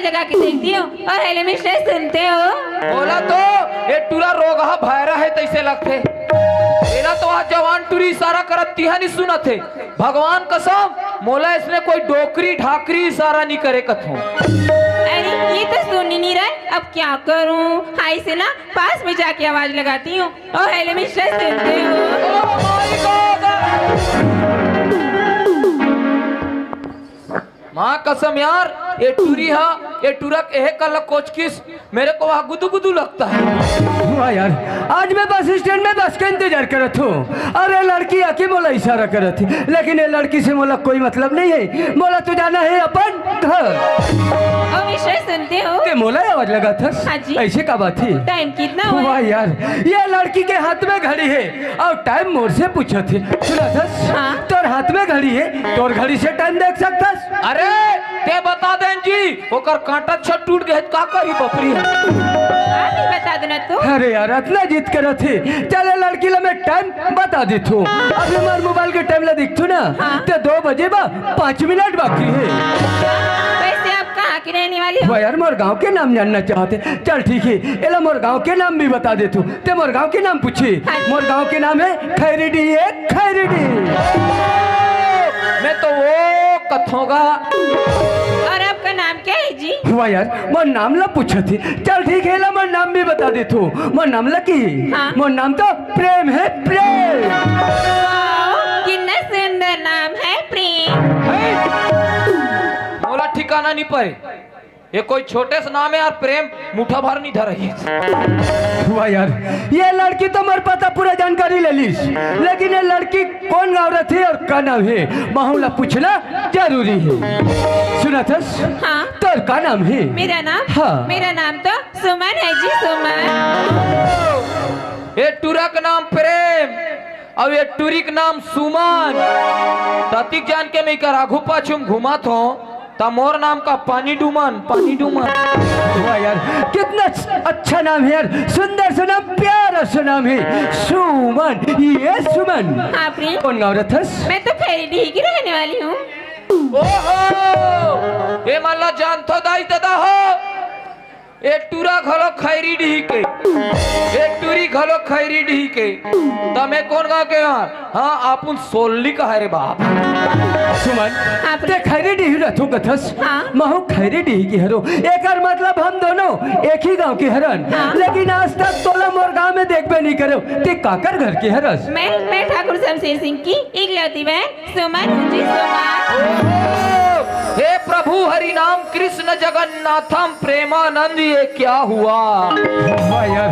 लगा के देखती हो और हेले में स्ट्रेस सुनते हो। बोला तो ये टूरा रोगा भायरा है तैसे लगते। मेरा तो आज जवान टूरी इशारा करत तिहा नहीं सुना थे। भगवान कसम मोला इसने कोई डोकरी ढाकरी इशारा नहीं करे कथो। अरे ये तो सुन ही नहीं रहा, अब क्या करूं? हाई से ना पास में जाके आवाज लगाती हूँ और हेले में स्ट्रेस सुनते हो। माँ कसम यार ये टूरी हा ये टूरक एह कल कोच किस मेरे को वहाँ गुदू गुदू लगता है। हुआ यार आज मैं बस स्टैंड में बस का इंतजार करत हूँ। अरे लड़की आके मोला इशारा करत थी, लेकिन ये लड़की से मोला कोई मतलब नहीं है। मोला तो जाना है अपन घर। और विषय सुनते हो? ते मोला आवाज लगा था। हाँ जी। ऐसे का बात थी? टाइम कितना हुआ? हुआ यार ये लड़की के हाथ में घड़ी है और टाइम मोर से पूछा थे। सुना था? हाँ? तोर हाथ में घड़ी है, तोर घड़ी से टाइम देख सकता? अरे ते बता दें जी ओकर कांटा छत टूट गए का करी बपरी है। आप ही बता देना तो। अरे यार इतना जिद कर थे। चले लड़की ला मैं टाइम बता दी थू। अभी हमारे मोबाइल के टाइम ला दिख थू ना। हाँ? तो 2 बजे बा 5 मिनट बाकी है। वैसे आप कहाँ की रहने वाली हो? वो यार मोर गांव के नाम जानना चाहते। चल ठीक है एला मोर गांव के नाम भी बता दे तू। ते मोर गांव के नाम पूछी। हाँ। मोर गांव के नाम है खैरीडी है खैरीडी। मैं तो वो कथोगा। और आपका नाम क्या है जी? हुआ यार मोर नाम ला पूछा थी। चल ठीक है ला मोर नाम भी बता दे तू। मोर नाम ला की? हाँ? मोर नाम तो प्रेम है प्रेम। वाओ, कितना सुंदर नाम है प्रेम। मोला ठिकाना नहीं पाए ये कोई छोटे से नाम है यार प्रेम मुठा भर नहीं धर रही है। हुआ यार ये लड़की तो मेरे पता पूरा जानकारी ले लीस, लेकिन ये लड़की कौन गाँव रही थी और का नाम है माहौला पूछना जरूरी है। सुना था? हाँ? तोर का नाम है? मेरा नाम? हाँ। मेरा नाम तो सुमन है जी, सुमन। ये टूरा का नाम प्रेम और ये टूरी का नाम सुमन। ततिक जान के मैं कर आघू पाछुम घुमात हूँ ता मोर नाम का पानी डूमन पानी डूमन। हुआ यार कितना अच्छा नाम है यार, सुंदर सा नाम, प्यारा सा नाम है सुमन। ये सुमन हाँ प्रेम। कौन गाँव रहा था? मैं तो खैरीडी की रहने वाली हूँ। ओहो ये मल्ला जान तो दाई दादा हो एक टूरा घलो खैरी डी के एक टूरी घलो खैरी डी के तमे कौन गाँव के यार? हाँ आपुन सोल्ली का है रे बाप। सुमन हाँ ते खैरीडी ही रहथो कथस। हाँ? महू खैरीडी की हरो एकर मतलब हम दोनों एक ही गांव के हरन। हाँ? लेकिन आज तक तोला मोर गांव में देखबे नहीं करो। ते काकर घर के हरस? मैं ठाकुर शमशेर सिंह की इकलौती बहन सुमन हूँ जी, सुमन। हे प्रभु हरि नाम कृष्ण जगन्नाथम प्रेमानंद ये क्या हुआ? वाह यार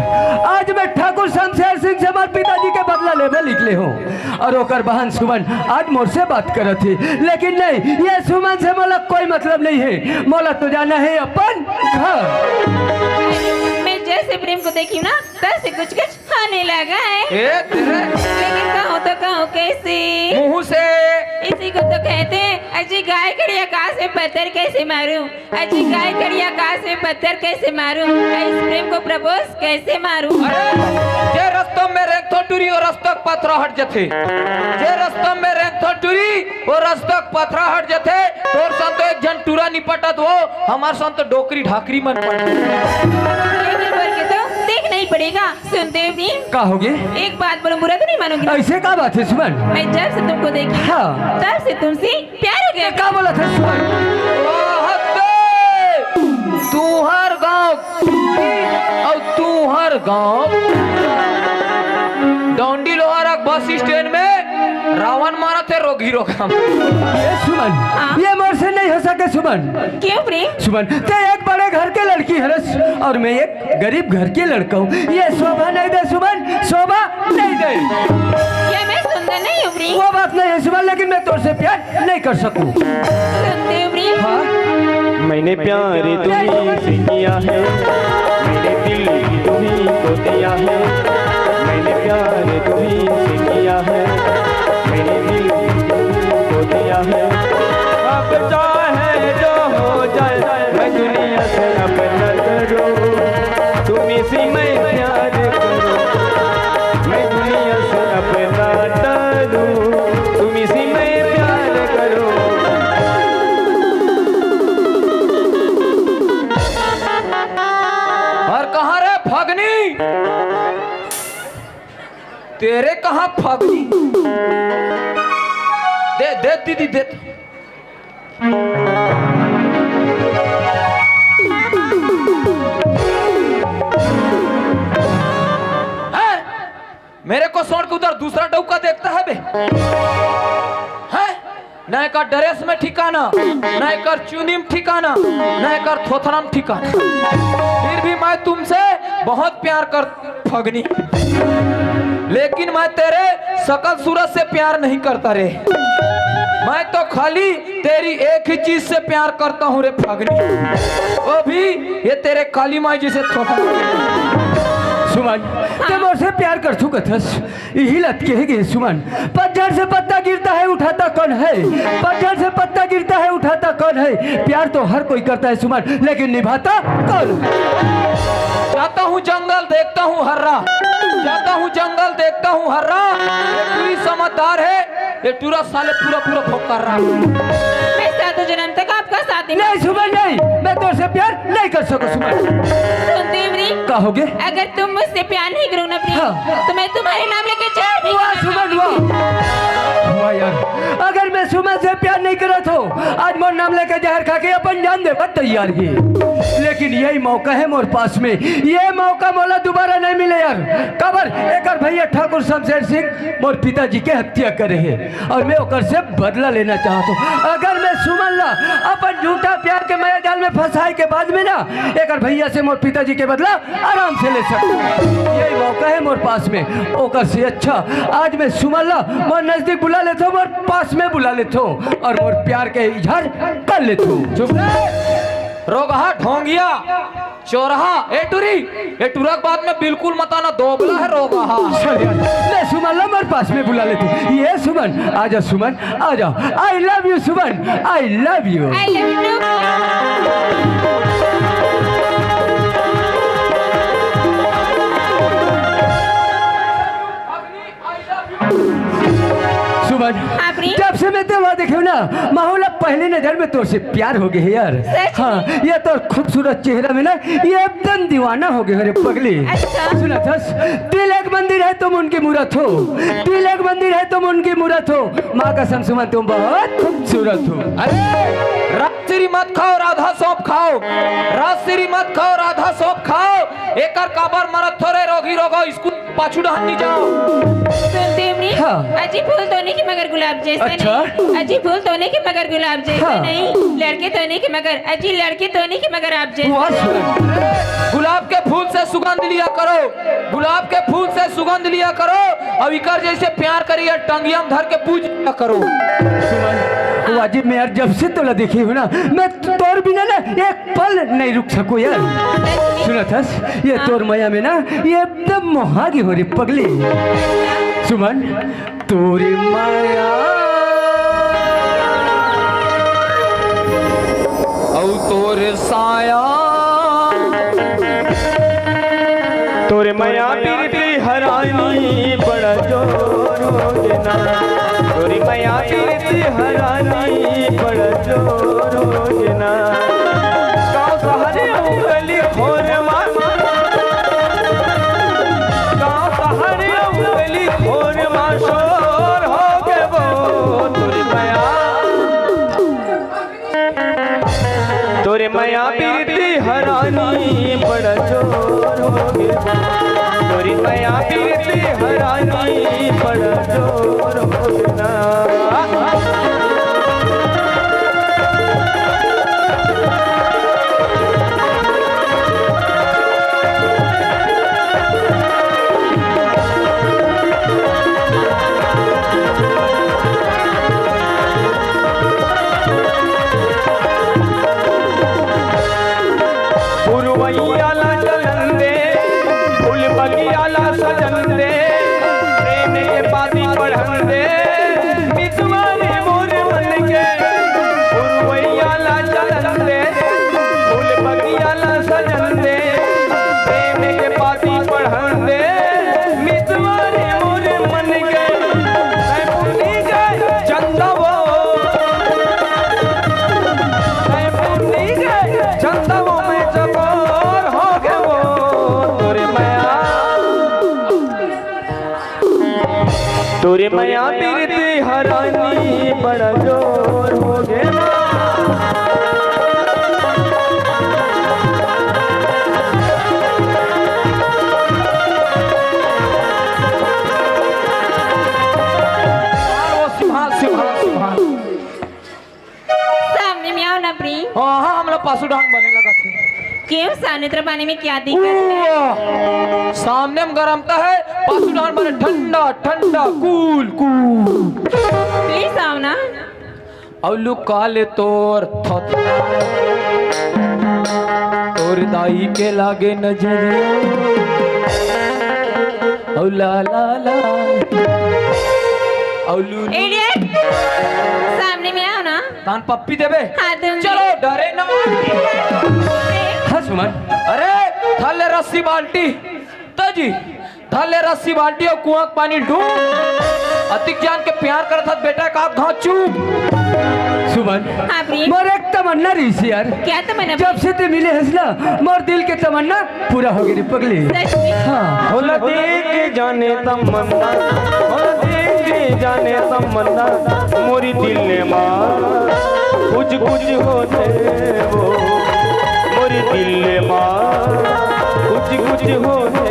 आज मैं ठाकुर शमशेर सिंह से हमारे पिताजी के बदला लेवे निकले हूँ और ओकर बहन सुमन आज मोर से बात कर थी, लेकिन नहीं ये सुमन से मोला कोई मतलब नहीं है। मोला तो जाना है अपन घर। मैं जैसे प्रेम को देखी ना तब से कुछ कुछ होने लगा है। ए तेरे लेकिन कहूँ तो कहूँ कैसे? मुंह से इसी को तो कहते हैं अजी गाय कड़ी आकाश में पत्थर कैसे मारूं, अजी गाय कड़ी आकाश में पत्थर कैसे मारूं, इस प्रेम को प्रपोज कैसे मारूं। जे रस्तों में रेंग तो टूरी और रस्तक पत्थर हट जथे। जे रस्तों में रेंग तो टूरी और रस्तक पत्थर हट जथे। तोर संत एक जन टूरा निपटत हो हमार संत डोकरी ढाकरी मन पड़। लेकिन बोल के तो देखना ही पड़ेगा। सुनते हो प्रेम? का होगे? एक बात बोलो बुरा तो नहीं मानोगी ना? ऐसे का बात है सुमन? मैं जब से तुमको देखी हाँ। तब से तुमसे प्यार हो गया। का बोला था सुमन? तू हर गाँव और तू हर गाँव डोंडी लोहारा बस स्टैंड में रावण मारा थे रोगी रोगा। ये सुमन हाँ? ये मोर से नहीं हो सके सुमन। क्यों प्रेम? सुमन ते एक बड़े घर के लड़की हरस और मैं एक गरीब घर के लड़का हूँ। ये शोभा नहीं दे सुमन, शोभा नहीं दे। क्या मैं सुंदर नहीं हूँ प्रेम? वो बात नहीं है सुमन, लेकिन मैं तुझसे प्यार नहीं कर सकूँ। सुनते हो प्रेम? हाँ? मैंने प्यार तुम्हीं से किया है, मेरे दिल की तुम्हीं को दिया है। मैंने प्यार तुम्हीं से किया है, मेरे दिल की तुम्हीं को दिया है। अब चाहे जो हो जाए मैं दुनिया से अब न डरूं। तुम इसी में प्यार करो, मैं दुनिया से अब न डरूं। तुम इसी में प्यार करो। तेरे कहाँ फगनी? दे दे दीदी दे। मेरे को छोड़ के उधर दूसरा डौका देखता है बे? है न कर ड्रेस में ठिकाना, न कर चुनी में ठिकाना, न कर थोथना में ठिकाना। फिर भी मैं तुमसे बहुत प्यार कर फगनी, लेकिन मैं तेरे सकल सूरत से प्यार नहीं करता रे। मैं तो खाली तेरी एक ही चीज से प्यार करता हूँ रे फगनी, वो भी ये तेरे काली माई जिसे थोथना। सुमन ते मोसे प्यार कर चुका थस, यही लत कहेगी सुमन। पतझड़ से पत्ता गिरता है उठाता कौन है? पतझड़ से पत्ता गिरता है उठाता कौन है? प्यार तो हर कोई करता है सुमन, लेकिन निभाता कौन? जाता हूँ जंगल देखता हूँ हर्रा, जाता हूँ जंगल देखता हूँ हर्रा। ये पूरी समझदार है, ये टूरा साले पूरा पूरा भोग कर रहा है। मैं सातों जन्म तक आपका साथ नहीं सुमन नहीं, मैं तुझसे प्यार नहीं कर सकूं सुमन। सुनते प्री, कहोगे अगर तुम मुझसे प्यार नहीं करो ना प्री, हाँ। तो मैं तुम्हारे नाम लेके चार नहीं वाह सुमन वाह यार, अगर मैं सुमन से प्यार नहीं करत हो, आज मोर नाम लेके जहर खा के अपन जान दे तैयार ही। लेकिन यही मौका है मोर पास में, ये मौका मोला दोबारा नहीं मिले यार। कबर एक भैया ठाकुर शमशेर सिंह मोर पिताजी के हत्या करे है और मैं ओकर से बदला लेना चाहता हूँ। अगर मैं सुमन ला अपन झूठा प्यार के माया जाल में फंसाए के बाद में ना एक भैया से मोर पिताजी के बदला आराम से ले सकता, यही मौका है मोर पास में। ओकर से अच्छा आज मैं सुमन ला मोर नजदीक बुला लेता हूँ, मोर पास में बुला लेता हूँ और मोर प्यार के इजहार कर लेता हूँ। चुप रोगहा ढोंगिया चोरहा ए टूरा के बाद में बिल्कुल मत आना, दोगला है रोगहा। मैं सुमन ला मोर पास में बुला लेती हूँ। ये सुमन आजा, सुमन आजा। I love you Suman, I love you. I love you too। सुमन हाँ प्री। जब से मैं तेरा देखे ना माहौल पहली नजर में तो से प्यार हो गए यार। सच में? हाँ ये तो खूबसूरत चेहरा में ना ये एकदम दीवाना हो गए अरे पगली। अच्छा। सुना था दिल एक मंदिर है तुम उनकी मूरत हो, दिल एक मंदिर है तुम उनकी मूरत हो, माँ कसम सुमन तुम बहुत खूबसूरत हो। अरे राजश्री मत खाओ राधा सौंप खाओ, राजश्री मत खाओ राधा सौंप खाओ। एकर काबर मरत थोड़े रोगी रोगो इसको पाछू डहनी जाओ। सुनते प्री, हाँ। अजी फूल तो नहीं कि मगर गुलाब जैसा अच्छा। नहीं, अजी फूल तो नहीं कि मगर गुलाब जैसा हाँ। नहीं, लड़के तो नहीं कि मगर अजी लड़के तो नहीं कि मगर आप वाह जैसा नहीं। सुमन गुलाब के फूल से सुगंध लिया करो, गुलाब के फूल से सुगंध लिया करो। अब इकर जैसे प्यार करिए टंगिया में धर के पूज लिया करो। सुमन वाजिब में यार जब से तोला देखी हूँ ना मैं तोर बिना ना एक पल नहीं रुक सकूँ यार। सुना था ये तोर माया में ना ये एकदम मोहागी हो रही पगली। सुमन तोरी माया औ तोरे साया तोरे माया पीरती हरानी बड़ा जोर हो ना, तोरी माया पीरती हरानी बड़ा जोर हो ना। गाँव सहारे उंगली खोर मामा, गाँव सहारे उंगली खोर माँ शोर हो गए वो तोरी माया, तोरे माया पीरती हरानी बड़ा जोर हो गया, तोरी माया पीरती हरानी बड़ा जोर हो गया। पुरवैयाला चलन दे, फूल बगियाला सजन दे, प्रेम के बाती पढ़न दे, मितवारे मोरे तोरे माया बिरती हरानी बड़ा जोर हो गया वो सिंहाल सिंहाल सिंहाल सामने में आओ ना प्रिय। हाँ हम लोग पासुडान बने लगा थे। क्यों सानित्र पानी में क्या दिक्कत है? सामने में गरमता है, पासुडान बने ठंडा ठंडा कूल कूल। प्लीज आओ ना। औलू काले तोर तोर दाई के लागे नजरिया औ ला ला ला औलू इडियट, सामने में आओ ना। तान पप्पी देबे। हाँ दूंगी। चलो डरे ना। हाँ सुमन, अरे थले रस्सी बाल्टी तजी थले रस्सी बाल्टी और कुआं का पानी ढूंढ अतिक जान के प्यार करत हत बेटा का घाव चूप। सुमन हाँ प्रिय। मोर एक तमन्ना रही थी यार, क्या तमन्ना? जब से ते मिले हंसला मोर दिल के तमन्ना पूरा हो गई पगली। सच में? हाँ होला देख जाने तमन्ना होला देख जाने तमन्ना मोरी दिल ने मां कुछ कुछ होते वो मोरी दिल ने मां कुछ कुछ होते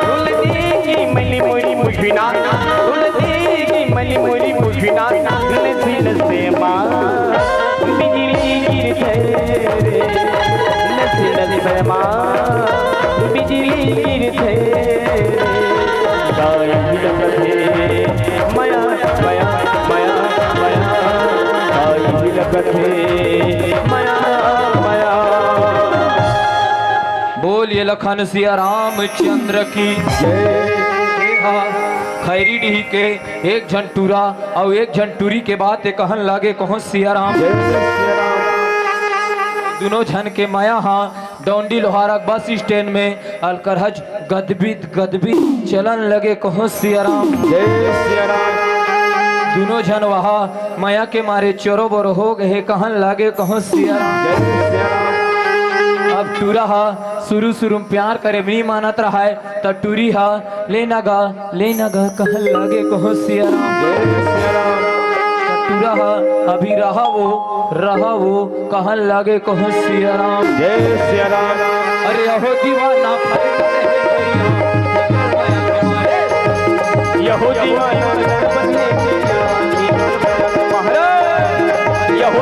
होला देख मली मोरी मुझिना होला देख मली मोरी मुझिना दिल दिल से मां बिजली गिरते रे नसीब से मां बिजली गिरते दाई लगते माया माया माया माया दाई लगते माया माया। बोलिए लखन सिया रामचंद्र की जय। खैरी डी के एक झंटूरा और एक झंटूरी के बाद कहन लागे कहो सिया राम। दोनों झन के माया हाँ डोंडी लोहारा बस स्टैंड में अलकरहज गदबिद गदबिद चलन लगे कहो सिया राम। दोनों झन वहाँ माया के मारे चोरो बोरो हो गए कहन लागे कहो सिया राम। अब टूरा हा शुरू शुरू में प्यार करे नहीं मानत रहा है तो टूरी हा लेना गा कहन लागे कहो सिया राम। टूरा हा अभी रहा वो कहन लागे कहो सिया राम। जय सिया राम। अरे अहो दीवाना यहो दीवाना यहो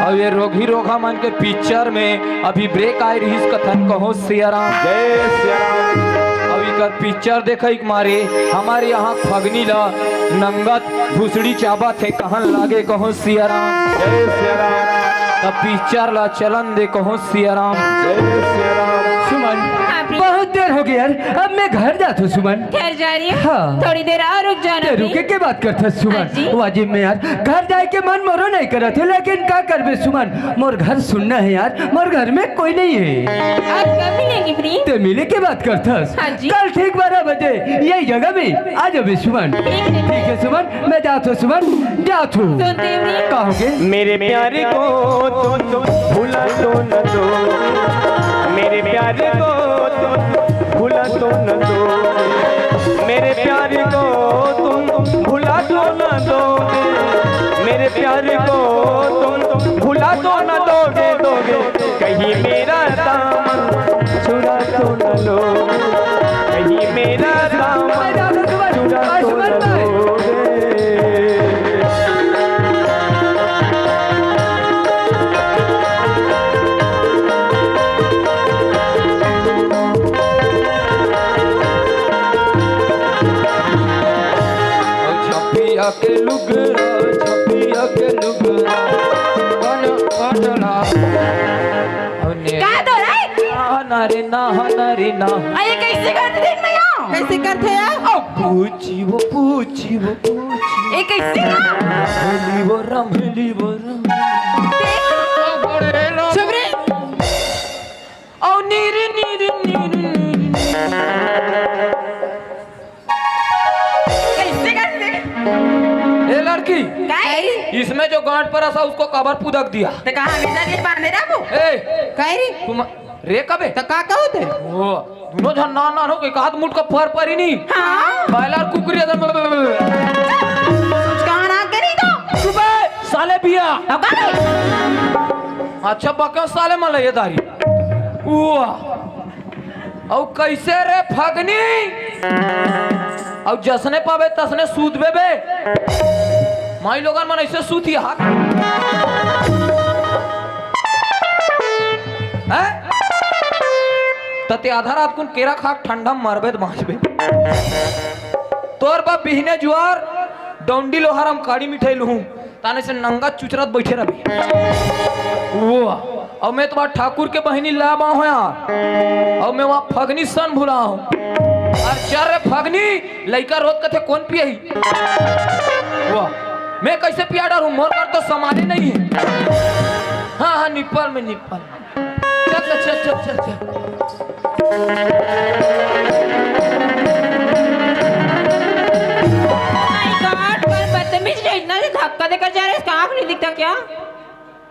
अब ये रोगी रोगा मन के पिक्चर में अभी ब्रेक आए रही कथन कहो सिया राम। जय सिया राम। अभी कर पिक्चर देखा मारे हमारे यहाँ फगनी ला नंगत भूसड़ी चाबा थे कहन लागे कहो सिया राम। जय सिया राम। तब पिक्चर ला चलन दे कहो सिया राम। जय सिया राम। सुमन हाँ प्रिय। बहुत देर हो गई यार, अब मैं घर जाता हूँ सुमन। घर जा रही है? हाँ। थोड़ी देर और रुक जाओ ना रुके प्रिय। के बात करता हाँ सुमन जी। वाजिब में यार घर जाए के मन मोरो नहीं करा थे, लेकिन क्या करबे सुमन मोर घर सुनना है यार, मोर घर में कोई नहीं है। आप कब मिलेंगे प्रिय? ते मिले के बात करथस हाँ जी। कल ठीक 12 बजे यही जगह में आ जाबे सुमन। ठीक है सुमन, मैं जाता हूँ सुमन, जाता हूँ। सुनते हो प्रिय? कहोगे मेरे प्यारे को तुम भूला तो न दो मेरे प्यारे को तुम भूला तो न दो मेरे प्यारे को तुम भूला तो न दो मेरे प्यारे को तुम भूला तो न दोगे कहीं मेरा दामन छुड़ा तो न लो कहीं मेरा दामन छुड़ा तो न लोगे। छपिया के लुगड़ा कहाँ दो रहा है? नारे ना अरे कैसे करते देख मैं यहाँ? कैसे करते हैं? पूछी वो ये कैसे ना? रमली वो चुप रे। ओ नीर कैसे करते? ए लड़की काय? इसमें जो गांठ पर था उसको कबर पुदक दिया। तो कहाँ हमेशा के बांधे रहा वो? ए काय रे? तुम रे कबे तो का कहू थे ओ दोनों जन ना ना हो के एक हाथ मुठ का फर पर ही नहीं हाँ बायलार कुकरी एकदम कुछ कहा ना करी तो सुबह साले बिया अब का नहीं अच्छा बक्का साले मल ये दारी वाह औ कैसे रे फगनी औ जसने पावे तसने सूद बे माई लोगन मन ऐसे सूती हाथ हैं तते आधा रात कुन केरा खाक ठंडा मरबे बाँचबे तोर बा बिहने जुआर डोंडी लोहार हम काड़ी मिठाई लूं ताने से नंगा चुचरत बैठे रही वाह और मैं तुम्हारा ठाकुर के बहनी लाबा हूँ यार और मैं वहाँ फगनी सन भुला हूँ और चर फगनी लड़का रोज कथे कौन पियही वाह मैं कैसे पिया डालूं मोर कर तो समाने नहीं है हाँ हाँ निप्पल में निप्पल चल चल चल चल चल चल माय गॉड पर बदतमीज है इतना से धक्का देकर जा रहे हैं इसका आँख नहीं दिखता क्या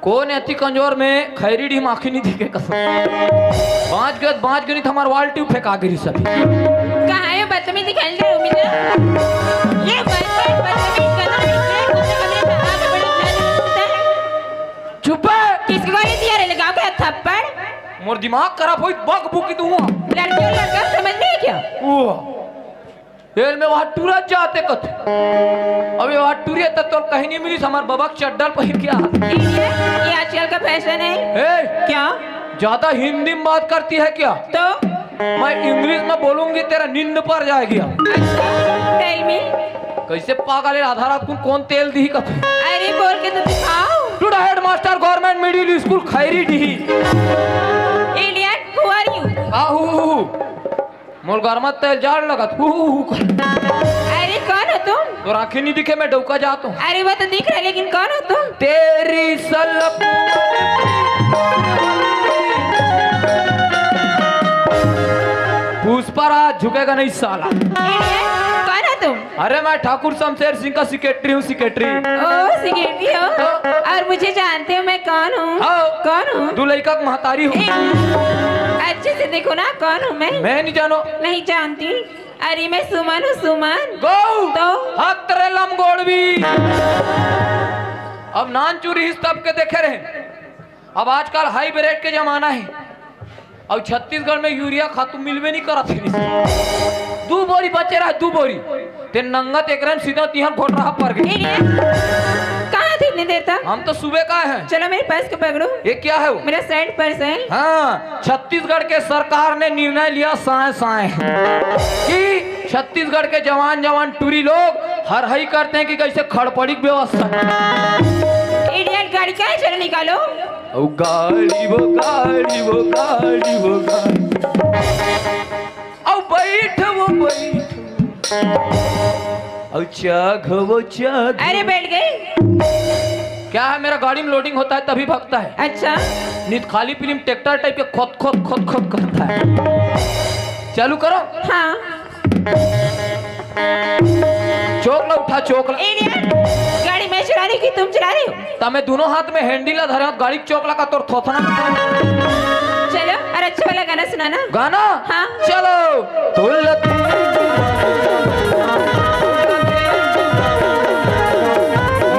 कौन ऐसी कंजोर में खैरी डी माखी नहीं दिखे कसम बाँच गई तो हमारे वाल ट्यूब फेंका गिरी सभी कहाँ है बदतमीज दिखाई दे रही है ये बदतमीज करना है कुत्ते कमरे में आगे बढ़े चुप है किसको गाली दिया रे लगाओ क्या थप्पड़ मोर दिमाग खराब हुई बक बुकी दूंगा लड़की और लड़का समझ नहीं क्या तेल में वहां टूरत जाते कथ अबे वहां टूरिए तब तो कहीं नहीं मिली हमार बाबा चड्डल पहिर के ये आजकल का फैशन है ए क्या ज्यादा हिंदी में बात करती है क्या तो मैं इंग्लिश में बोलूंगी तेरा नींद पर जाएगी टेल मी कैसे पागल है आधा रात को कौन तेल दी कथ अरे बोल के तो दिखाओ today headmaster government middle school Khairi the idiot who are you आहू मोर गरमत तेल जाड़ लगत अरे कौन हो तुम तो आंखें नहीं दिखे मैं डौका जाता हूँ अरे वो तो दिख रहा है लेकिन कौन हो तुम तेरी सलब पुष्पराज झुकेगा नहीं साला इडियट कौन हो तुम अरे मैं ठाकुर शमशेर सिंह का सेक्रेटरी हूँ सेक्रेटरी ओ सिगरेटी हो और मुझे जानते हो मैं कौन हूँ कौन हूँ दुलई का महतारी हूँ अच्छे से देखो ना कौन हूँ मैं नहीं जानो नहीं जानती अरे मैं सुमन हूँ सुमन गौ तो हक तेरे लमगोड़वी अब नान चूरी इस तब के देखे रहे अब आजकल हाई ब्रेड के जमाना है और छत्तीसगढ़ में यूरिया खातू मिलवे नहीं करा थे दू बोरी बचे रहा दू बोरी ते नंगत एक रन सीधा तिहर घोट रहा पर गई कहाँ थे इतने देर तक हम तो सुबह का है चलो मेरे पास को पकड़ो ये क्या है वो मेरा साइड पर्स है हाँ छत्तीसगढ़ के सरकार ने निर्णय लिया साए साए कि छत्तीसगढ़ के जवान जवान टूरी लोग हर हई करते हैं कि कैसे खड़पड़ी व्यवस्था इडियट गाड़ी का है चलो निकालो ओ गाड़ी वो गाड़ी वो गाड़ी वो गाड़ी ओ बैठ वो बैठ ओ चाघ वो चाघ अरे बैठ गई क्या है मेरा गाड़ी में लोडिंग होता है तभी भगता है अच्छा नित खाली फिल्म ट्रैक्टर टाइप के खोद खोद खोद खोद करता है चालू करो हाँ चौकला उठा चौकला इडियट गाड़ी मैं चला रही हूँ कि तुम चला रही हो तमे दोनों हाथ में हैंडल धरे गाड़ी चौकला का तोर थोथना चलो और अच्छा वाला गाना सुनाना गाना हाँ। चलो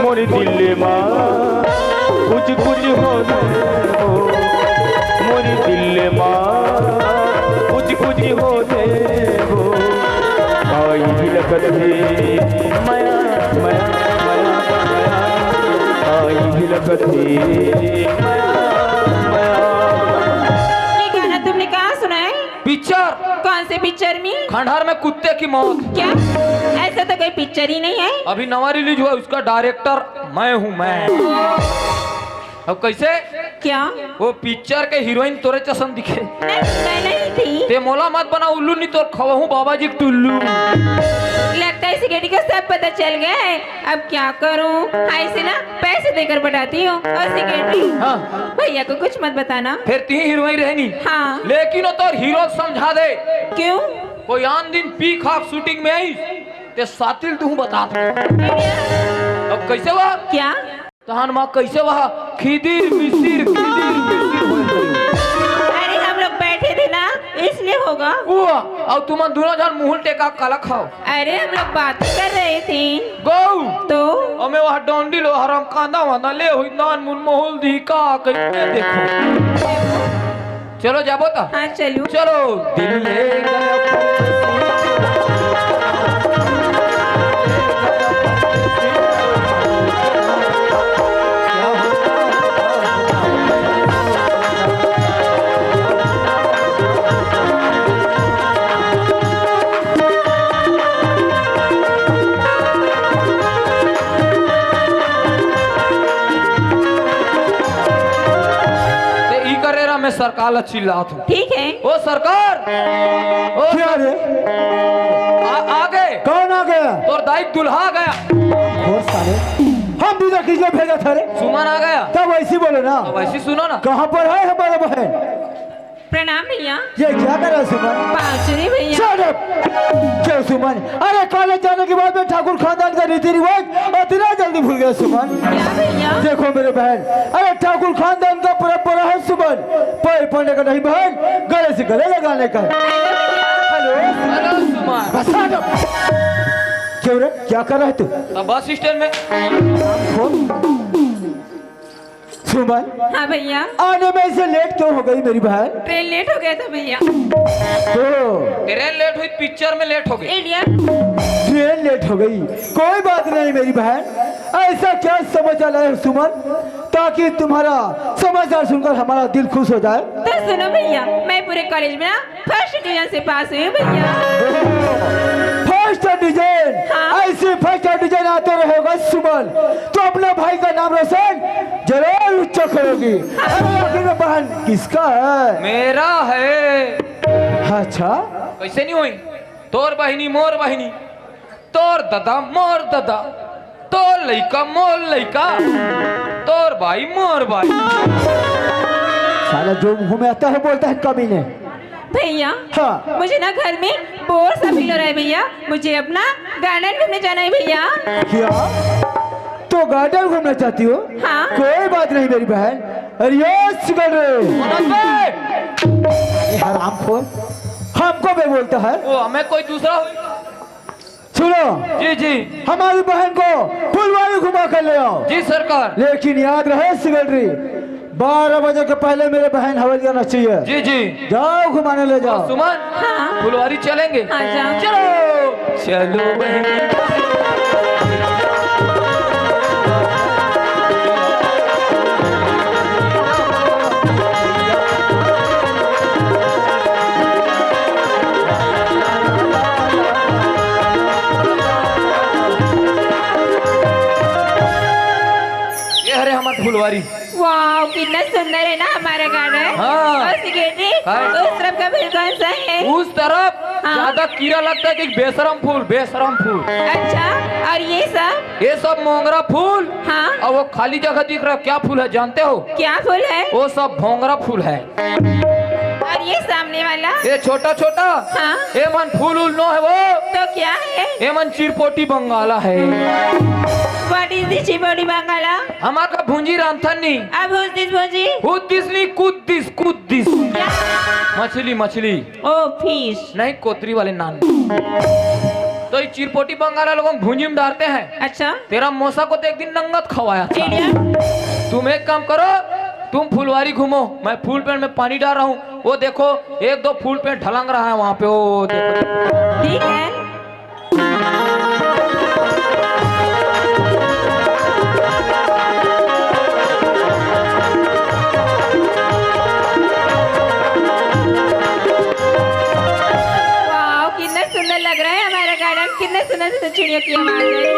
मोर दिल माँ कुछ कुछ हो मोर दिल माँ कुछ कुछ हो आई लगत है माया माया माया माया आई लगत है माया माया ये गाना तुमने कहाँ सुना है पिक्चर कौन से पिक्चर में खंडहर में कुत्ते की मौत क्या ऐसा तो कोई पिक्चर ही नहीं है अभी नवा रिलीज हुआ उसका डायरेक्टर मैं हूँ मैं अब कैसे क्या वो पिक्चर के हीरोइन तोरे चसन दिखे नहीं मैं नहीं थी ते मोला मत बना उल्लू नहीं तो खवहू बाबा जी के टुल्लू लगता है सिगरेटी का सब पता चल गया है अब क्या करूं हाँ इसे ना पैसे देकर बढ़ाती हूँ और सिगरेटी हाँ भैया को कुछ मत बताना फिर ती हीरोइन रहनी हाँ लेकिन वो तो हीरो समझा दे क्यों कोई आन दिन पी खाक शूटिंग में आई ते सातिल तू बता अब कैसे हुआ क्या तहान माँ कैसे वहा खिदिर मिसिर अरे हम लोग इसलिए होगा। वो और तुम दोनों जन मुंह टेका काला खाओ। अरे हम लोग बात कर रहे थे गौ तो हमें वहाँ डोंडी लो हराम कांदा वांदा ले हुई नान मुन मोहल दी का कहीं देखो। चलो जाबो ता। हाँ चलो। चलो दिल ले गया मैं सरकार चिल्लात हूँ। ठीक है। ओ सरकार ओ क्या रे? आ गए। कौन आ गया? तोर दाई दुल्हा आ गया। और साले हम भी किस लिए भेजा था रे? सुमन आ गया। तब वैसी बोलो ना। वैसी सुनो ना। कहाँ पर है हमारा बहन? प्रणाम भैया। ये क्या कर रहा है सुमन? पाँचरी भैया। Shut up! क्यों सुमन? अरे कॉलेज जाने के बाद में ठाकुर खानदान का रीति रिवाज इतना जल्दी भूल गया सुमन? क्या भैया? देखो मेरे बहन, अरे ठाकुर खानदान का परंपरा है सुमन, पैर पड़ने का नहीं बहन, गले से गले लगाने का। हेलो हेलो सुमन। बस shut up! क्यों रे? क्या कर रहा है तू? तब बस स्टैंड में। सुमन हाँ भैया। आने में से लेट क्यों हो गई मेरी बहन? ट्रेन लेट हो गया था भैया। तो ट्रेन लेट हुई, पिक्चर में लेट हो गई। इंडिया। ट्रेन लेट हो गई, कोई बात नहीं मेरी बहन। ऐसा क्या समाचार लाए हो सुमन, ताकि तुम्हारा समाचार सुनकर हमारा दिल खुश हो जाए? तो सुनो भैया, मैं पूरे कॉलेज में ना फर्स्ट डिवीजन से पास हुई हूँ भैया। First division? हाँ। ऐसे फर्स्ट डिवीजन आते रहेगा सुमन तो अपना भाई का नाम रोशन जरूर उच्च करोगी। अरे आखिर में बहन किसका है? मेरा है। अच्छा कैसे नहीं हुई? तोर बहिनी मोर बहिनी, तोर दादा मोर दादा, तोर लइका मोर लइका, तोर भाई मोर भाई। साला जो मुंह में आता है बोलता है कमीने। भैया हाँ। मुझे ना घर में बोर सा फील हो रहा है भैया, मुझे अपना गार्डन घूमने जाना है भैया। क्या तो गार्डन घूमना चाहती हो? हाँ। कोई बात नहीं मेरी बहन। अरे हरामखोर हमको भी बोलता है। वो हमें कोई दूसरा। सुनो जी जी हमारी बहन को फुलवारी घुमा कर ले आओ। जी सरकार। लेकिन याद रहे सेक्रेटरी 12 बजे के पहले मेरे बहन हवल जाना चाहिए। जी जी जाओ घुमाने ले जाओ। सुमन हाँ। फुलवारी चलेंगे। हाँ जाओ। चलो चलो बहनी। फुलवारी। वाह कितना सुंदर है ना हमारा गार्डन। हाँ। और सेक्रेटरी हाँ। उस तरफ का फूल कौन सा है? उस तरफ हाँ। ज्यादा कीड़ा लगता है कि बेशरम फूल, बेशरम फूल। अच्छा और ये सब मोंगरा फूल। हाँ। और वो खाली जगह दिख रहा है, क्या फूल है जानते हो? क्या फूल है? वो सब भोंगरा फूल है। और ये सामने वाला? ये छोटा छोटा। हाँ। ये मन फूल उल नो है वो। तो क्या है? ये मन चिरपोटी बंगाला है। What is this चिरपोटी बंगाला? हमारा भुंजी रामथनी। अब हुद्दिस भुंजी? हुद्दिसनी कुद्दिस कुद्दिस। मछली मछली। ओ फिश। नहीं कोतरी वाले नान। तो ये चिरपोटी बंगाला लोगों भुंजी में डालते हैं। अच्छा। तेरा मौसा को तो एक दिन नंगत खवाया था। इंडिया। तुम एक काम करो, तुम फुलवारी घूमो, मैं फूल पेड़ में पानी डाल रहा हूँ। वो देखो एक दो फूल पेड़ ढलंग रहा है वहाँ पे, वो देखो। ठीक है। वाह कितना सुंदर लग रहा है हमारा गार्डन, कितने सुंदर सुंदर चिड़ियों की आवाज आ रही है।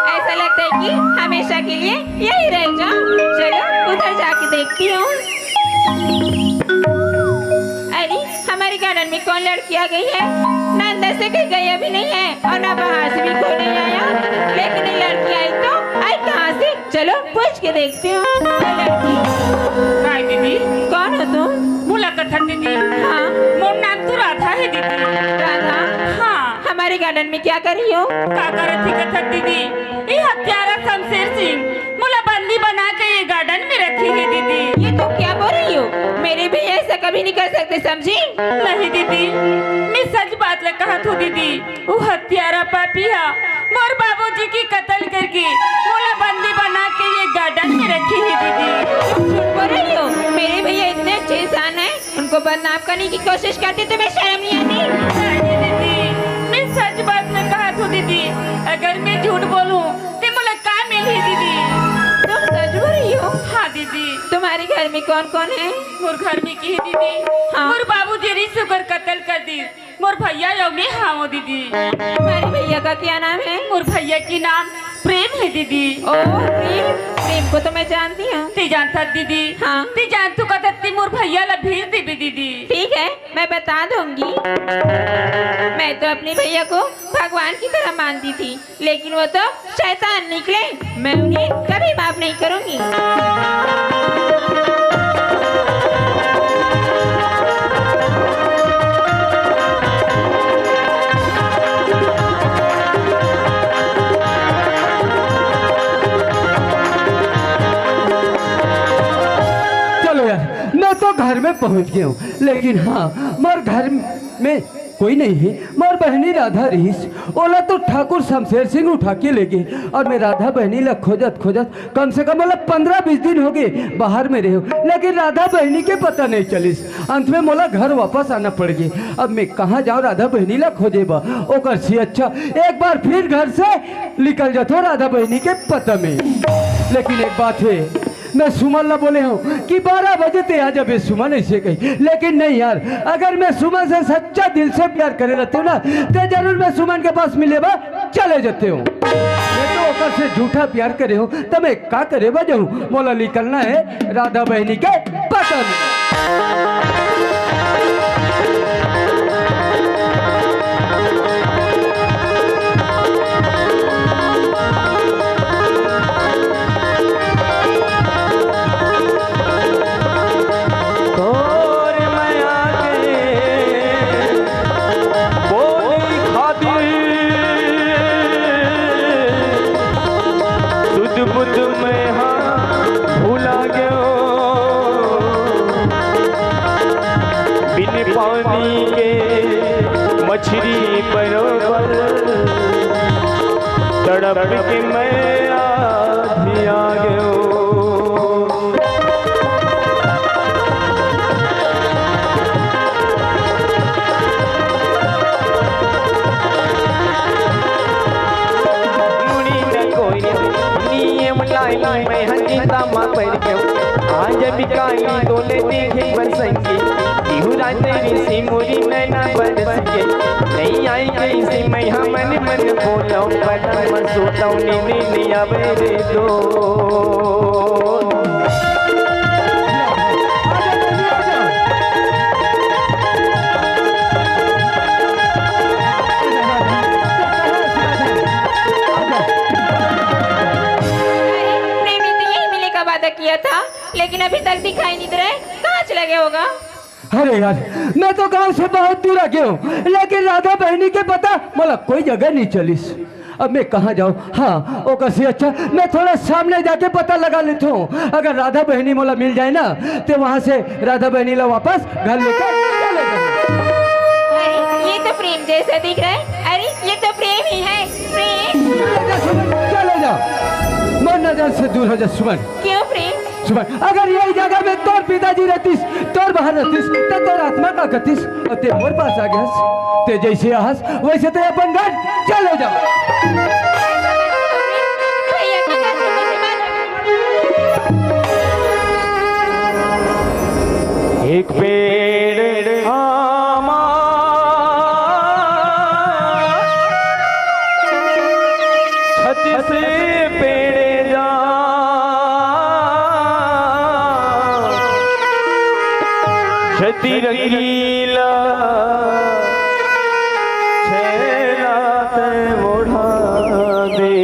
ऐसा लगता है कि हमेशा के लिए यही रह जाऊं। चलो उधर जाके देखती हूँ। अरे हमारे गार्डन में कौन लड़की आ गई है? ना अंदर से कहीं गई अभी नहीं है और ना बाहर से भी कोई नहीं आया, लेकिन ये लड़की आई तो आई कहाँ से? चलो पूछ के देखती हूँ। हाय दीदी। कौन हो तुम? मुलाकात है दीदी। हाँ। मोर नाम तो राधा है दीदी। राधा? हाँ। हमारे गार्डन में क्या कर रही हो? का करत थी कथा दीदी? ये हत्यारा शमशेर सिंह मुला बंदी बना के ये गार्डन में रखी है दीदी। ये तुम क्या बोल रही हो? मेरे भी ऐसा कभी भी नहीं कर सकते, समझी? नहीं दीदी, मैं सच बात ले कहा थू दीदी। वो हत्यारा पापी है, मोर बाबूजी की कत्ल करके मोला बंदी बना के ये गार्डन में रखी है दीदी। तुम झूठ बोल रही हो। मेरे भैया इतने अच्छे इंसान हैं, उनको बदनाम करने की कोशिश करती तो मैं शर्म नहीं आती? नहीं दीदी, मैं सच बात ले कहा थू दीदी। अगर मैं झूठ बोलूं तो मोला का मिली दीदी? तुम सच बोल रही हो? हाँ दीदी। तुम्हारे घर में कौन कौन है? मोर घर में की है दीदी। हाँ। मोर बाबूजी रिश्व कर कत्ल कर दी। मोर भैया योगी हाँ वो दीदी। तुम्हारे भैया का क्या नाम है? मोर भैया की नाम प्रेम है दीदी। ओ प्रेम, प्रेम को तो मैं जानती हूँ। ती जानता दीदी? हाँ। ती जान तू कहती मोर भैया ला भेज देबी दीदी। ठीक है, मैं बता दूंगी। मैं तो अपने भैया को भगवान की तरह मानती थी, लेकिन वो तो शैतान निकले। मैं उन्हें कभी माफ नहीं करूंगी। चलो यार, मैं तो घर में पहुंच गया हूँ, लेकिन हाँ मोर घर में कोई नहीं है। मोर बहनी राधा रहीस, ओला तो ठाकुर शमशेर सिंह उठा के ले गए, और मैं राधा बहनी ला खोजत खोजत कम से कम 15-20 दिन हो गए बाहर में रहे, लेकिन राधा बहनी के पता नहीं चलिस। अंत में मोला घर वापस आना पड़ गई। अब मैं कहाँ जाऊँ राधा बहनी ला खोजे बा? ओकर से अच्छा एक बार फिर घर से निकल जातो राधा बहनी के पता में। लेकिन एक बात है, मैं सुमन ला बोले हूँ कि 12 बजे ते आ जाबे। सुमन ऐसे कही, लेकिन नहीं यार, अगर मैं सुमन से सच्चा दिल से प्यार करे रहते हो ना, तो जरूर मैं सुमन के पास मिले बा चले जाते हूँ। मैं तो ओकर से झूठा प्यार करे हूँ, तो मैं का करे बा जाऊँ? मोला निकलना है राधा बहनी के पता में। और मैं आके बोली खातिर सुध बुध में हाँ भूला गयो। बिन पानी के मछली बरोबर तड़प के मैं आधी आ गयो। मैं हंजीता माँ पर क्यों आज बिकाई तोले देखे बरसंगे इहू रात सी मोरी नैना बरस के नहीं आई गई सी मैं हमन मन बोलो पटम सोताऊ नींद नहीं आवे रे दो। किया था, लेकिन अभी तक दिखाई नहीं दे रहा है। कहाँ चला गया होगा? अरे यार, मैं तो गांव से बहुत दूर आ गया हूँ, लेकिन राधा बहनी के पता मोला कोई जगह नहीं चलिस। अब मैं कहाँ जाऊँ? हाँ, ओकर से अच्छा मैं थोड़ा सामने जाके पता लगा लेता हूँ। अगर राधा बहनी मोला मिल जाए ना, तो वहाँ से राधा बहनी ला वापस घर लेकर चले जाऊँ। अरे ये तो प्रेम जैसा दिख रहा है। अरे ये तो प्रेम ही है। प्रेम, चले जाओ, मन नजर से दूर हो जा सुमन। क्यों प्रेम? सुमन, अगर यही जगह में तोर पिताजी रहतीस, तोर बाहर रहतीस, तो तोर आत्मा का कतीस, और ते मोर पास आ गया, ते जैसे आहस वैसे ते अपन घर चले जाओ। भैया की बात समझ मत। एक पेड़ आमा छत से पेड़ जा छती रंगीला छेला ते ओढ़ा दे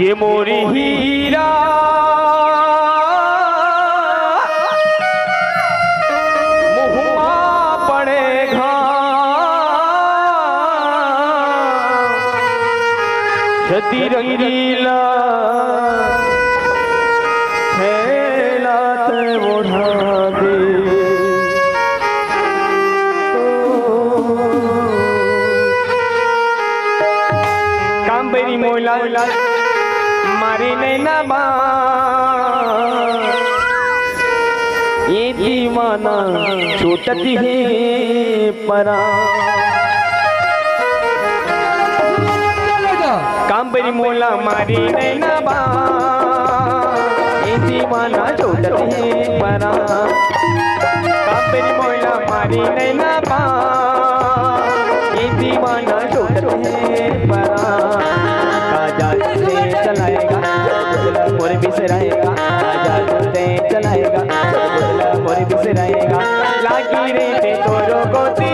ये मोरी हीरा मुहुआ पड़ेगा छती रंगीला खेलात ओढ़ा दे कांबरी मोला मारे नैना बा ये दीवाना छूटती है परा कांबरी मोला मारी नैना बा ये दीवाना छूटती है परा कांबरी मोला मारी नैना बा ये दीवाना छूटती है परा राजा तुझे चलाएगा मोर बिसराएगा राजा तुझे चलाएगा मोर बिसराएगा लागी रे ते तोरो गोती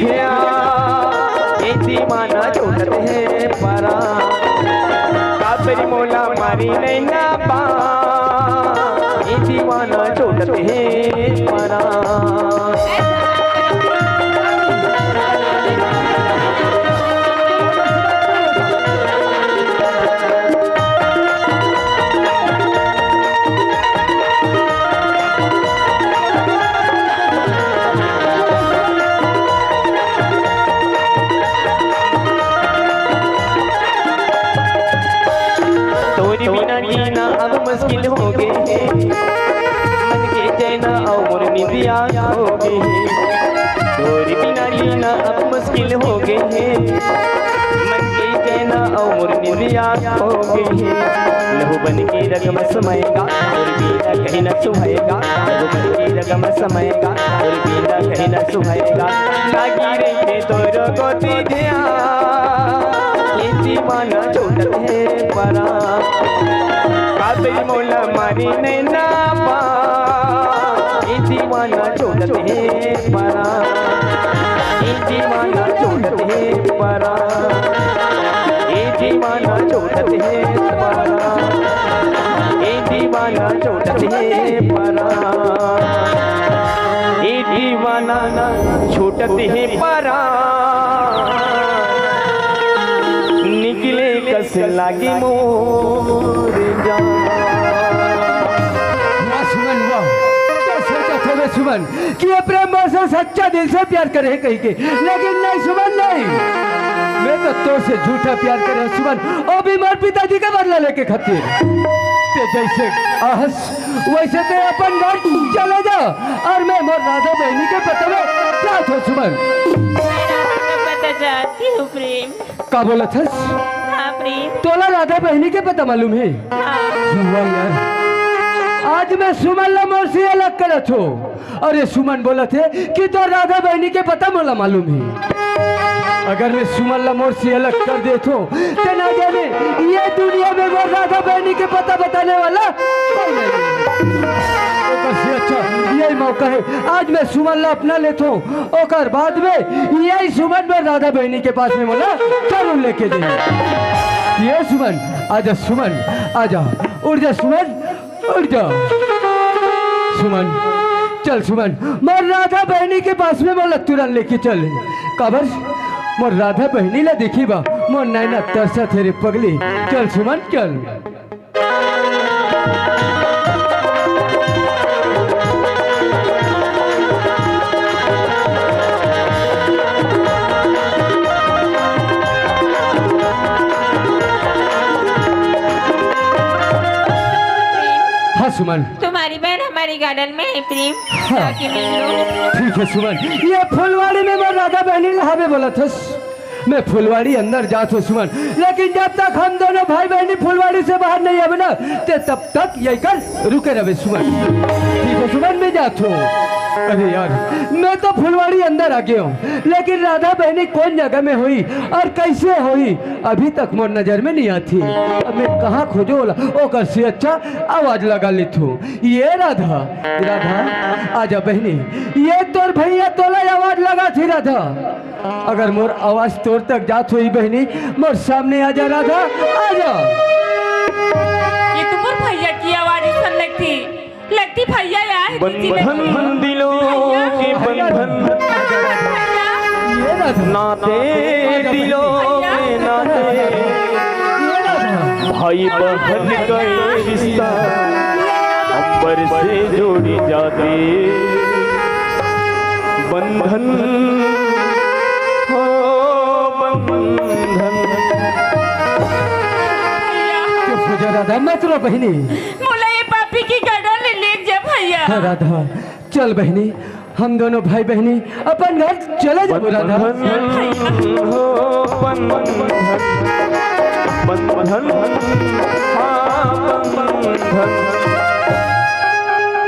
ध्या ये दीवाना छूटते हैं परा काबरी मोला मारी नैना बा ये दीवाना छूटते हैं परा बिना जीना अब मुश्किल हो गए मन के चैना और निदिया हो गए तोरी बिना जीना अब मुश्किल हो गए मन के चैना और निदिया हो गए लहू बन के रगम समाएगा और बिना कहीं न सुहाएगा लहू बन के रगम समाएगा और बिना कहीं न सुहाएगा लागी रे तोरो गोती ध्या ये दीवाना छूटत है परा काबरी मोला मारी नैना बा ये दीवाना छूटत है परा ये दीवाना छूटत है परा ये दीवाना छूटत है परा ये दीवाना छूटत है परा ये दीवाना छूटत है परा निकले कस लागी मोर जान सुमन वाह कैसे कहते हुए सुमन कि ये प्रेम से सच्चा दिल से प्यार करे कहीं के लेकिन नहीं सुमन नहीं मैं तो तो से झूठा प्यार करे सुमन और बीमार पिताजी का बदला लेके खातिर ते जैसे आहस वैसे ते अपन घर चले जा और मैं मोर राधा बहनी के पता में क्या था सुमन पता चाहती हूँ प्रेम का बोला था हाँ प्रेम तोला राधा बहनी के पता मालूम है हुआ यार आज मैं सुमन ला मोर से अलग करा थो और ये सुमन बोला थे कि तो राधा बहनी के पता मोला मालूम है अगर मैं सुमन ला मोर से अलग कर दे तो ना जाने ये दुनिया में वो राधा बहनी के पता बताने वाला कोई नहीं से अच्छा यही मौका है आज मैं सुमन ला अपना लेता हूँ और बाद में यही सुमन में राधा बहनी के पास में बोला जरूर लेके दे ये सुमन आजा सुमन आजा उड़ जा सुमन उड़ जा सुमन चल सुमन मोर राधा बहनी के पास में बोला तुरंत लेके चल काबर मोर राधा बहनी ला देखी बा मोर नैना तरसा तेरे पगली चल सुमन चल सुमन तुम्हारी बहन हमारी गार्डन में है प्रेम हाँ। जाके मिल लो ठीक है सुमन ये फुलवाड़ी में मैं राधा बहनी लहावे बोला था मैं फुलवाड़ी अंदर जात हूँ सुमन लेकिन जब तक हम दोनों भाई बहनी फुलवाड़ी से बाहर नहीं आवे ना ते तब तक यही कर रुके रहे सुमन ठीक है सुमन मैं जात हूँ अरे यार मैं तो फुलवाड़ी अंदर आ गया हूँ लेकिन राधा बहनी कौन जगह में हुई और कैसे हुई अभी तक मोर नजर में नहीं आती अब मैं कहाँ खोजो ओकर से अच्छा आवाज लगा लेती हूँ ये राधा राधा आजा बहनी ये तोर भैया तोला आवाज लगा थी राधा अगर मोर आवाज तोर तक जात हुई बहनी मोर सामने आजा राधा आजा ये तुम्हारे भैया की आवाज लगती लगती भैया यार बंधन दिलों के बंधन नाते दिलों के नाते भाई बहन का ये रिश्ता अंबर से जोड़ी जाते बंधन हो बंधन। चुप हो जा राधा, मत रो बहनी। मोला ये पापी की गाड़ा ले जा भैया। हाँ, राधा चल बहनी, हम दोनों भाई बहनी अपन घर चले जाओ राधा। हो बंधन बंधन हाँ बंधन।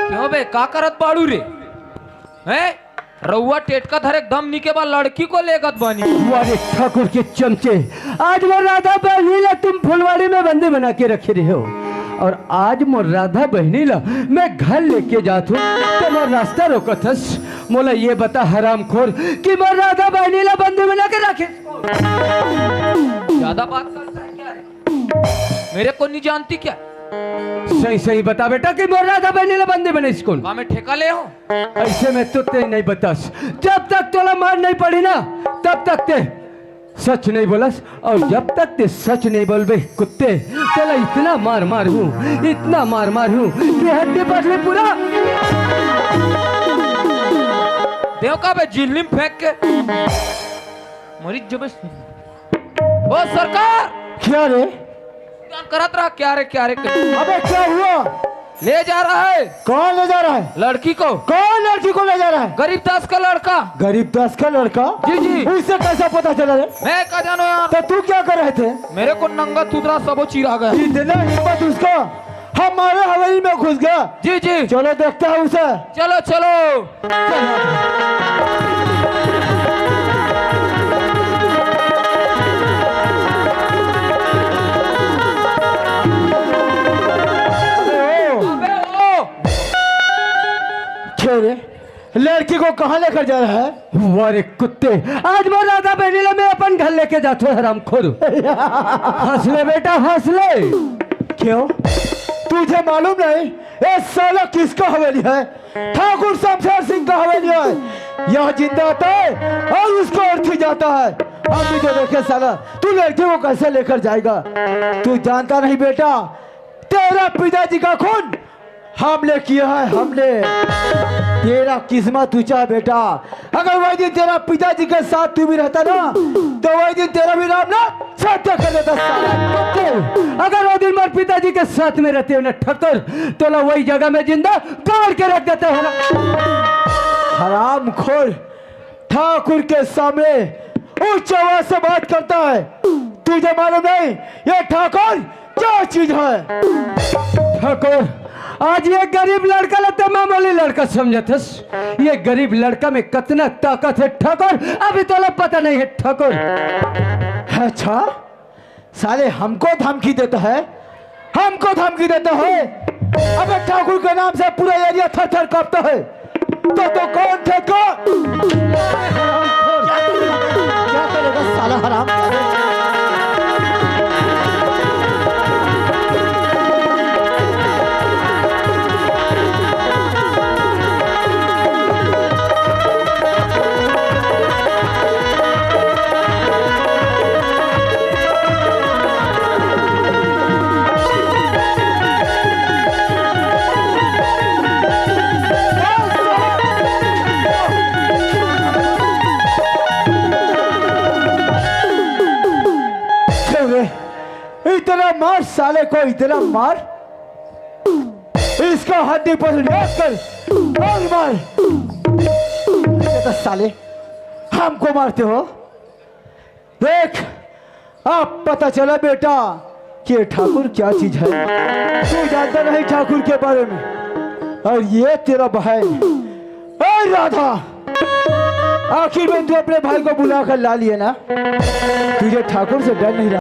क्यों बे का करत बाड़ू रे? हैं रउआ टेटका धरे एकदम निके बा लड़की को लेगत बानी। वारे ठाकुर के चमचे, आज वो राधा बहनी ला तुम फुलवाड़ी में बंदी बना के रखे रहे हो, और आज मोर राधा बहनी ला मैं घर लेके जात हूँ तो मोर रास्ता रोकथस। मोला ये बता हरामखोर कि मोर राधा बहनी ला बंदी बना के रखे। ज्यादा बात करता है क्या रे? मेरे को नहीं जानती क्या? सही सही बता बेटा कि मोर राधा बहनी ला बंदी बने कौन? मैं ठेका ले हूँ? ऐसे में तो ते नहीं बतास, जब तक तोला मार नहीं पड़ी ना तब तक ते सच नहीं बोलस, और जब तक ते सच नहीं बोलबे कुत्ते तेला इतना मार मार हूँ, इतना मार मार हूँ कि हड्डी पसली पूरा देव का बे जिल्ली में फेंक के मरीज जब ओ सरकार क्या रे? करत रहा क्या रे अबे क्या हुआ? ले जा रहा है। कौन ले जा रहा है? लड़की को। कौन लड़की को ले जा रहा है? गरीब दास का लड़का। गरीब दास का लड़का? जी जी। उससे कैसा पता चला रे? मैं क्या जानो यार। तो तू क्या कर रहे थे? मेरे को नंगा तुतरा सबो चीरा गया। इतना हिम्मत उसका हमारे हवेली में घुस गया। जी जी चलो देखते हैं उसे। चलो चलो। लड़की को कहाँ लेकर जा रहा है? वारे कुत्ते, आज वो राधा बहनी ला मैं अपन घर लेके जाता हूँ हरामखोर। हंस ले बेटा हंस ले। क्यों? तुझे मालूम नहीं ये साला किसका हवेली है? ठाकुर शमशेर सिंह का हवेली है। यह जिंदा आता है और उसको अर्थी जाता है। हम भी तो देखे साला तू लड़की को कैसे लेकर जाएगा? तू जानता नहीं बेटा, तेरा पिताजी का खून हमने किया है, हमने। तेरा किस्मत ऊंचा बेटा, अगर वही दिन तेरा पिताजी के साथ तू भी रहता ना तो वही दिन तेरा भी नाम ना सत्य कर देता साला। अगर वो दिन मेरे पिताजी के साथ में रहते हो ना ठक्कर तो ला वही जगह में जिंदा काट के रख देते हैं ना। हरामखोर ठाकुर के सामने उच्च आवाज से बात करता है। तुझे मालूम नहीं ये ठाकुर क्या चीज है? ठाकुर आज ये गरीब लड़का लगता मामूली लड़का समझथस। ये गरीब लड़का में कितना ताकत है ठाकुर अभी तो पता नहीं है ठाकुर। अच्छा साले हमको धमकी देता है, हमको धमकी देता है। अबे ठाकुर के नाम से पूरा एरिया थर थर कांपता है। तो कौन थे को? क्या करेगा साला हराम? इतना मार साले को, इतना मार, इसका हड्डी पर कर और मार। साले हमको मारते हो? देख अब पता चला बेटा कि ठाकुर क्या चीज है। तू जानता नहीं ठाकुर के बारे में, और ये तेरा बहन राधा, आखिर में तू अपने भाई को बुला कर ला लिए ना। तुझे ठाकुर से डर नहीं रहा।